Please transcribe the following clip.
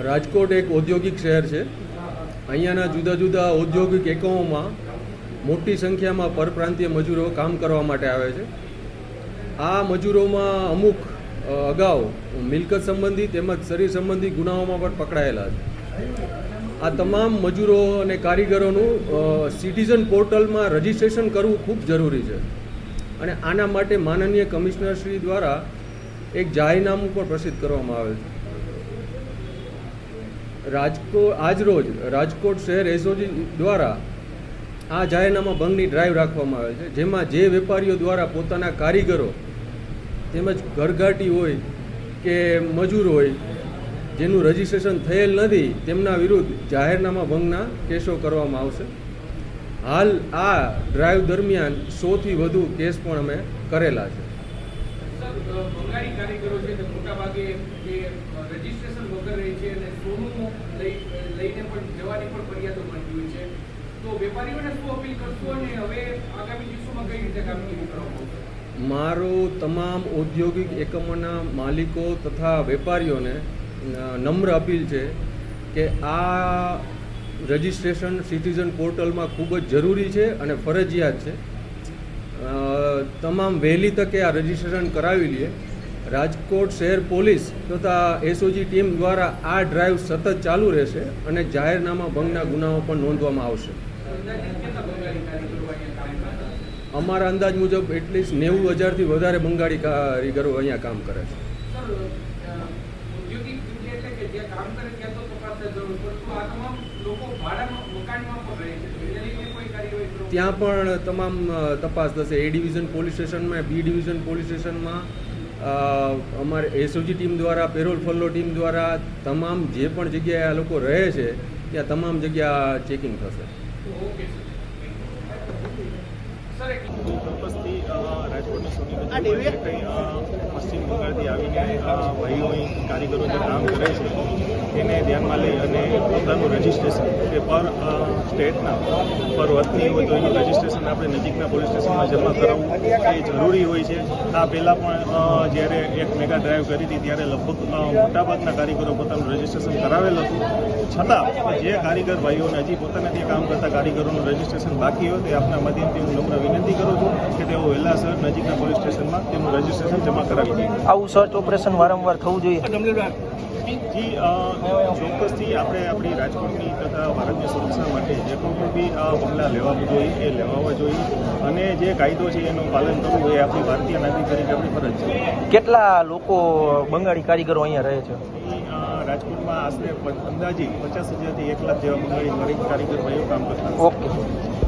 રાજકોટ એક ઔદ્યોગિક શહેર છે. અહીંયાના જુદા જુદા ઔદ્યોગિક એકમોમાં મોટી સંખ્યામાં પરપ્રાંતીય મજૂરો કામ કરવા માટે આવે છે. આ મજૂરોમાં અમુક અગાઉ મિલકત સંબંધી તેમજ શરીર સંબંધી ગુનાઓમાં પણ પકડાયેલા છે. આ તમામ મજૂરો અને કારીગરોનું સિટીઝન પોર્ટલમાં રજિસ્ટ્રેશન કરવું ખૂબ જરૂરી છે અને આના માટે માનનીય કમિશનર શ્રી દ્વારા એક જાહેરનામું પણ પ્રસિદ્ધ કરવામાં આવે છે. આજરોજ રાજકોટ શહેર એસઓજી દ્વારા આ જાહેરનામા ભંગની ડ્રાઈવ રાખવામાં આવે છે, જેમાં જે વેપારીઓ દ્વારા પોતાના કારીગરો તેમજ ઘરઘાટી હોય કે મજૂર હોય જેનું રજિસ્ટ્રેશન થયેલ નથી તેમના વિરુદ્ધ જાહેરનામા ભંગના કેસો કરવામાં આવશે. હાલ આ ડ્રાઈવ દરમિયાન 100થી વધુ કેસ પણ અમે કરેલા છે. બંગાળી કારીગરો છે તે મોટાભાગે જે રજિસ્ટ્રેશન વગર રહે છે અને સોનું લઈને પણ જવાની પણ ફરિયાદો મળતી હોય છે, તો વેપારીઓને શું અપીલ કરશો અને હવે આગામી દિવસોમાં કઈ રીતે કામગીરી કરવામાં આવશે? મારો તમામ ઔદ્યોગિક એકમોના માલિકો તથા વેપારીઓને નમ્ર અપીલ છે કે આ રજિસ્ટ્રેશન સિટીઝન પોર્ટલમાં ખૂબ જ જરૂરી છે અને ફરજિયાત છે. તમામ વહેલી તકે આ રજિસ્ટ્રેશન કરાવી લઈએ. રાજકોટ શહેર પોલીસ તથા એસઓજી ટીમ દ્વારા આ ડ્રાઈવ સતત ચાલુ રહેશે અને જાહેરનામા ભંગના ગુનાઓ પણ નોંધવામાં આવશે. અમારા અંદાજ મુજબ એટલીસ્ટ 90,000થી વધારે બંગાળી કારીગરો અહીંયા કામ કરે છે. ત્યાં પણ તમામ તપાસ થશે. એ ડિવિઝન પોલીસ સ્ટેશનમાં, બી ડિવિઝન પોલીસ સ્ટેશનમાં અમારે એસઓજી ટીમ દ્વારા, પેરોલ ફોલો ટીમ દ્વારા તમામ જે પણ જગ્યાએ આ લોકો રહે છે ત્યાં તમામ જગ્યા ચેકિંગ થશે. રાજકોટની સોની પશ્ચિમ બંગાળથી આવીને ભાઈઓ કારીગરો જે કામ કરે છે એને ધ્યાનમાં લઈ અને પોતાનું રજિસ્ટ્રેશન કે પર સ્ટેટના પર વતની હોય તો એનું રજિસ્ટ્રેશન આપણે નજીકના પોલીસ સ્ટેશનમાં જમા કરાવવું એ જરૂરી હોય છે. આ પહેલાં પણ જ્યારે એક મેગા ડ્રાઈવ કરી હતી ત્યારે લગભગ મોટાભાગના કારીગરો પોતાનું રજિસ્ટ્રેશન કરાવેલ હતું. છતાં જે કારીગર ભાઈઓને હજી પોતાના ત્યાં કામ કરતા કારીગરોનું રજિસ્ટ્રેશન બાકી હોય તે આપના માધ્યમથી હું નમ્ર વિનંતી કરું છું કે તેઓ વહેલાસર નજીકના પોલીસ સ્ટેશનમાં તેમનું રજિસ્ટ્રેશન જમા કરાવી દે. આવું સર્ચ ઓપરેશન વારંવાર થવું જોઈએ. જી ચોક્કસથી આપણે આપણી રાજકોટની તથા ભારતની સુરક્ષા માટે જે કોઈ બી પગલાં લેવા જોઈએ એ લેવા જોઈએ અને જે કાયદો છે એનું પાલન કરવું એ આપણી ભારતીય નાગરિક તરીકે આપણી ફરજ છે. કેટલા લોકો બંગાળી કારીગરો અહીંયા રહે છે? રાજકોટમાં આશરે અંદાજે 50,000થી 1 લાખ જેવા બંગાળી કારીગર ભાઈઓ કામ કરતા. ઓકે.